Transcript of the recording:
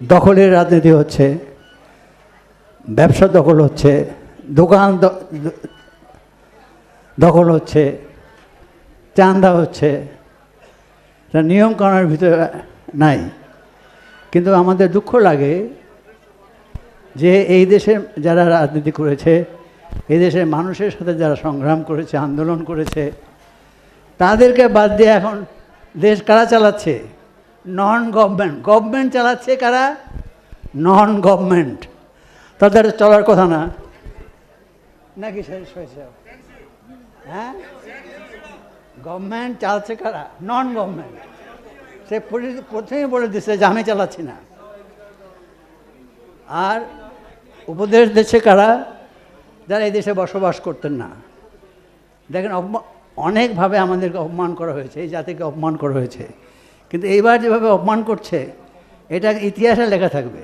দখলের রাজনীতি হচ্ছে, ব্যবসা দখল হচ্ছে, দোকান দখল হচ্ছে, চাঁদা হচ্ছে, তা নিয়মকানুনের ভিতরে নাই। কিন্তু আমাদের দুঃখ লাগে যে এই দেশে যারা রাজনীতি করেছে, এই দেশের মানুষের সাথে যারা সংগ্রাম করেছে, আন্দোলন করেছে, তাদেরকে বাদ দিয়ে এখন দেশ কারা চালাচ্ছে? Non government. গভর্নমেন্ট চালাচ্ছে কারা? Non government. তাদের চলার কথা না নাকি? শেষ হয়েছে? হ্যাঁ, গভর্নমেন্ট চালাচ্ছে কারা? Non government. সে প্রথমেই বলে দিচ্ছে যে আমি চালাচ্ছি না। আর উপদেশ দিচ্ছে কারা? যারা এই দেশে বসবাস করতেন না। দেখেন, অনেকভাবে আমাদেরকে অপমান করা হয়েছে, এই জাতিকে অপমান করা হয়েছে, কিন্তু এইবার যেভাবে অপমান করছে এটা ইতিহাসে লেখা থাকবে।